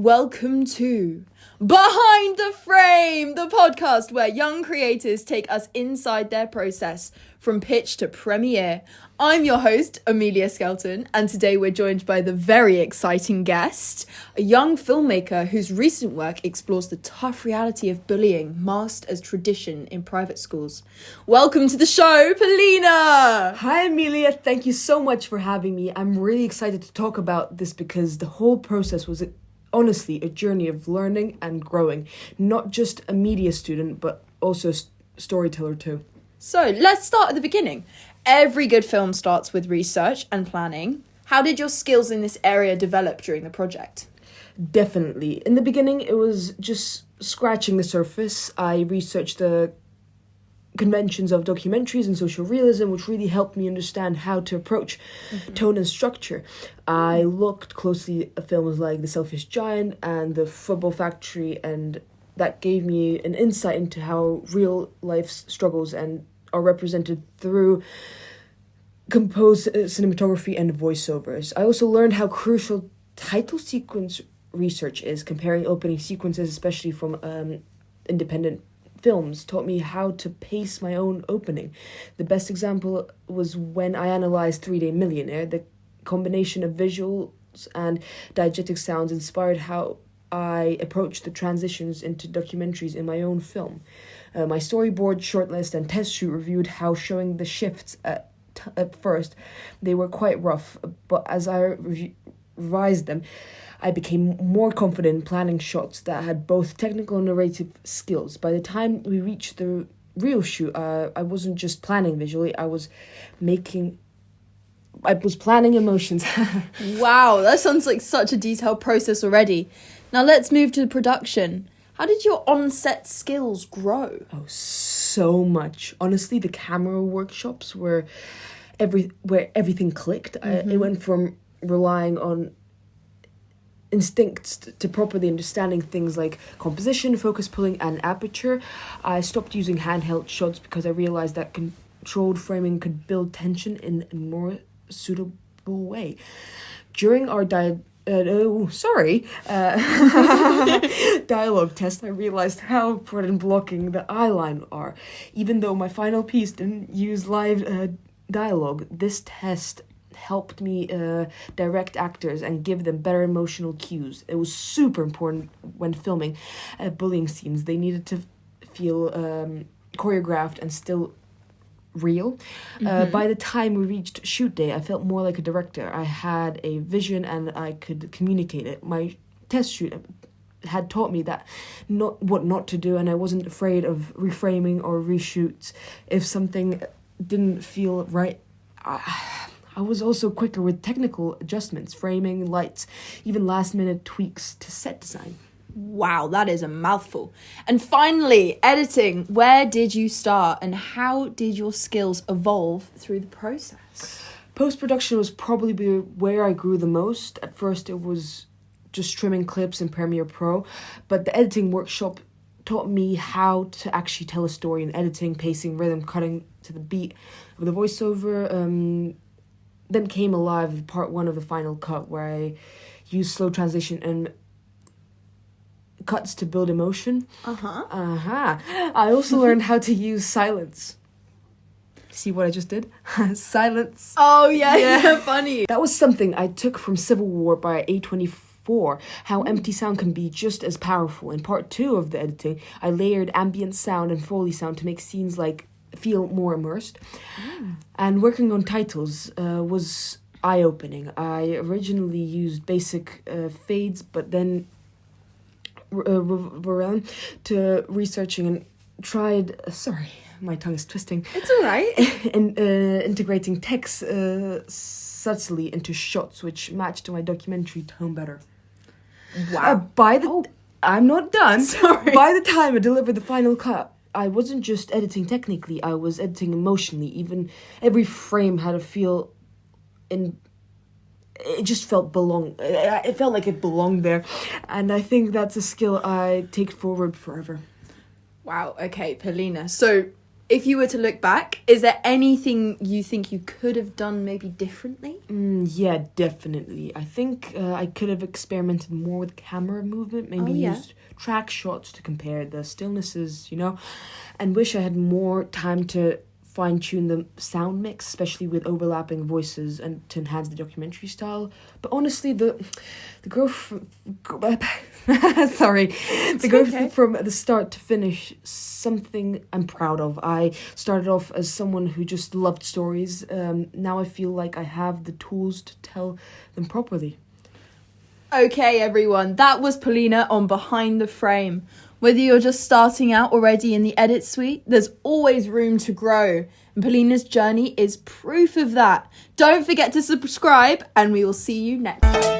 Welcome to Behind the Frame, the podcast where young creators take us inside their process from pitch to premiere. I'm your host, Amelia Skelton, and today we're joined by the very exciting guest, a young filmmaker whose recent work explores the tough reality of bullying masked as tradition in private schools. Welcome to the show, Polina! Hi, Amelia. Thank you so much for having me. I'm really excited to talk about this because the whole process was honestly a journey of learning and growing. Not just a media student, but also a storyteller too. So let's start at the beginning. Every good film starts with research and planning. How did your skills in this area develop during the project? Definitely. In the beginning, it was just scratching the surface. I researched the conventions of documentaries and social realism, which really helped me understand how to approach tone and structure. I looked closely at films like The Selfish Giant and The Football Factory, and that gave me an insight into how real life struggles and are represented through composed cinematography and voiceovers. I also learned how crucial title sequence research is. Comparing opening sequences, especially from independent films, taught me how to pace my own opening. The best example was when I analyzed 3-Day Millionaire. The combination of visuals and diegetic sounds inspired how I approached the transitions into documentaries in my own film. My storyboard, shortlist, and test shoot reviewed how showing the shifts at first, they were quite rough, but as I revised them, I became more confident in planning shots that had both technical and narrative skills. By the time we reached the real shoot, I wasn't just planning visually, I was planning emotions. Wow, that sounds like such a detailed process already. Now let's move to the production. How did your on-set skills grow? Oh, so much. Honestly, the camera workshops where everything clicked. It went from relying on instincts to properly understanding things like composition, focus pulling, and aperture. I stopped using handheld shots because I realized that controlled framing could build tension in a more suitable way. During our dialogue test, I realized how important blocking the eye line are. Even though my final piece didn't use live dialogue, this test helped me direct actors and give them better emotional cues. It was super important when filming bullying scenes. They needed to feel choreographed and still real. By the time we reached shoot day, I felt more like a director. I had a vision and I could communicate it. My test shoot had taught me that what not to do, and I wasn't afraid of reframing or reshoots if something didn't feel right. I was also quicker with technical adjustments, framing, lights, even last-minute tweaks to set design. Wow, that is a mouthful. And finally, editing. Where did you start and how did your skills evolve through the process? Post-production was probably where I grew the most. At first, it was just trimming clips in Premiere Pro, but the editing workshop taught me how to actually tell a story in editing, pacing, rhythm, cutting to the beat of the voiceover. Then came alive part 1 of the final cut, where I used slow transition and cuts to build emotion. I also learned how to use silence. See what I just did? Silence. Oh, yeah, funny. That was something I took from Civil War by A24, how empty sound can be just as powerful. In part 2 of the editing, I layered ambient sound and Foley sound to make scenes feel more immersed. And working on titles was eye-opening. I originally used basic fades, but then around to researching and tried my tongue is twisting. It's all right. And integrating text subtly into shots which matched my documentary tone better. Wow. I'm not done. Sorry. By the time I delivered the final cut, I wasn't just editing technically, I was editing emotionally. Even every frame had a feel it just felt it felt like it belonged there. And I think that's a skill I take forward forever. Wow, okay, Polina. So If you were to look back, is there anything you think you could have done maybe differently? Yeah, definitely. I think I could have experimented more with camera movement, maybe used track shots to compare the stillnesses, and wish I had more time to fine-tune the sound mix, especially with overlapping voices and to enhance the documentary style. But honestly, the growth sorry, the growth from the start to finish, something I'm proud of. I started off as someone who just loved stories. Now I feel like I have the tools to tell them properly. Okay, everyone, that was Polina on Behind the Frame. Whether you're just starting out already in the edit suite, there's always room to grow. And Polina's journey is proof of that. Don't forget to subscribe, and we will see you next time.